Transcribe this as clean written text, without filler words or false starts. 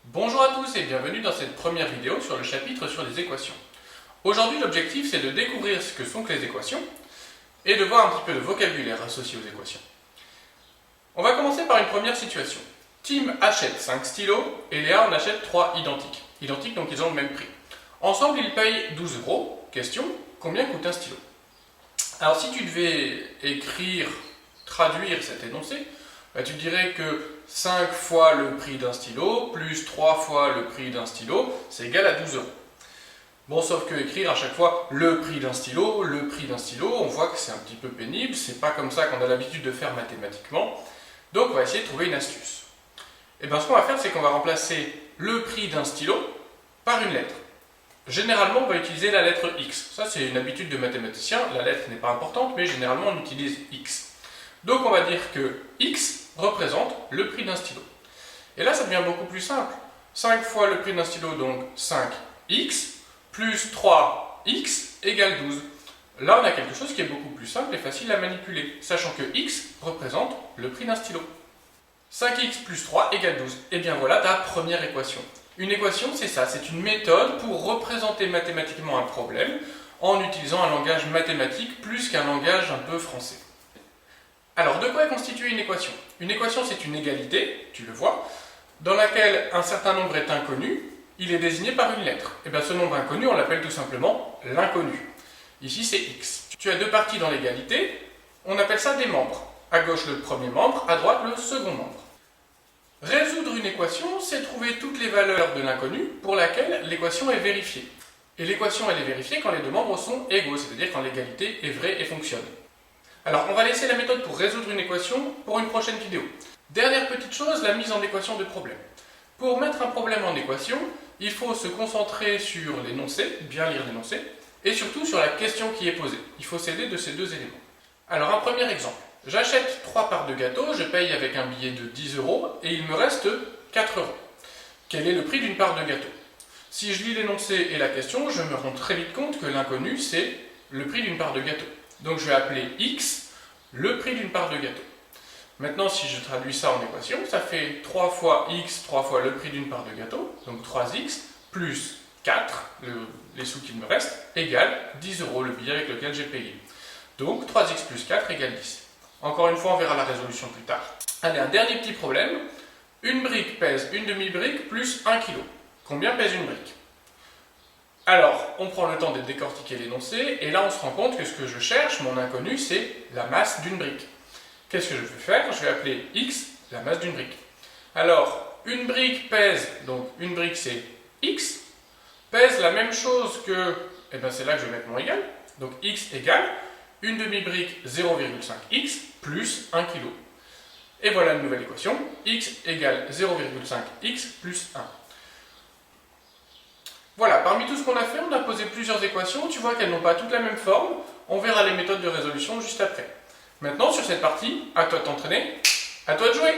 Bonjour à tous et bienvenue dans cette première vidéo sur le chapitre sur les équations. Aujourd'hui, l'objectif c'est de découvrir ce que sont que les équations et de voir un petit peu le vocabulaire associé aux équations. On va commencer par une première situation. Tim achète 5 stylos et Léa en achète 3 identiques. Identiques, donc ils ont le même prix. Ensemble, ils payent 12 €. Question, combien coûte un stylo? Alors si tu devais traduire cet énoncé, tu dirais que 5 fois le prix d'un stylo plus 3 fois le prix d'un stylo, c'est égal à 12 €. Bon, sauf que écrire à chaque fois le prix d'un stylo, on voit que c'est un petit peu pénible, c'est pas comme ça qu'on a l'habitude de faire mathématiquement. Donc on va essayer de trouver une astuce. Et bien ce qu'on va faire, c'est qu'on va remplacer le prix d'un stylo par une lettre. Généralement, on va utiliser la lettre X. Ça, c'est une habitude de mathématicien, la lettre n'est pas importante, mais généralement on utilise X. Donc on va dire que X représente le prix d'un stylo. Et là, ça devient beaucoup plus simple. 5 fois le prix d'un stylo, donc 5x, plus 3x égale 12. Là, on a quelque chose qui est beaucoup plus simple et facile à manipuler, sachant que x représente le prix d'un stylo. 5x plus 3 égale 12. Et bien voilà ta première équation. Une équation, c'est ça, c'est une méthode pour représenter mathématiquement un problème en utilisant un langage mathématique plus qu'un langage un peu français. Alors, de quoi est constituée une équation? Une équation, c'est une égalité, tu le vois, dans laquelle un certain nombre est inconnu, il est désigné par une lettre. Et bien ce nombre inconnu, on l'appelle tout simplement l'inconnu. Ici, c'est x. Tu as deux parties dans l'égalité, on appelle ça des membres. À gauche, le premier membre, à droite, le second membre. Résoudre une équation, c'est trouver toutes les valeurs de l'inconnu pour laquelle l'équation est vérifiée. Et l'équation, elle est vérifiée quand les deux membres sont égaux, c'est-à-dire quand l'égalité est vraie et fonctionne. Alors, on va laisser la méthode pour résoudre une équation pour une prochaine vidéo. Dernière petite chose, la mise en équation de problème. Pour mettre un problème en équation, il faut se concentrer sur l'énoncé, bien lire l'énoncé, et surtout sur la question qui est posée. Il faut s'aider de ces deux éléments. Alors, un premier exemple. J'achète 3 parts de gâteau, je paye avec un billet de 10 € et il me reste 4 €. Quel est le prix d'une part de gâteau? Si je lis l'énoncé et la question, je me rends très vite compte que l'inconnu, c'est le prix d'une part de gâteau. Donc je vais appeler x le prix d'une part de gâteau. Maintenant, si je traduis ça en équation, ça fait 3 fois x, 3 fois le prix d'une part de gâteau, donc 3x, plus 4, les sous qu'il me reste, égale 10 €, le billet avec lequel j'ai payé. Donc 3x plus 4 égale 10. Encore une fois, on verra la résolution plus tard. Allez, un dernier petit problème. Une brique pèse une demi-brique plus 1 kg. Combien pèse une brique? Alors, on prend le temps de décortiquer l'énoncé, et là on se rend compte que ce que je cherche, mon inconnu, c'est la masse d'une brique. Qu'est-ce que je vais faire? Je vais appeler x la masse d'une brique. Alors, une brique pèse, donc une brique c'est x, pèse la même chose que, et bien c'est là que je vais mettre mon égal, donc x égale une demi-brique 0,5x plus 1 kg. Et voilà une nouvelle équation, x égale 0,5x plus 1. Voilà, parmi tout ce qu'on a fait, on a posé plusieurs équations, tu vois qu'elles n'ont pas toutes la même forme, on verra les méthodes de résolution juste après. Maintenant, sur cette partie, à toi de t'entraîner, à toi de jouer!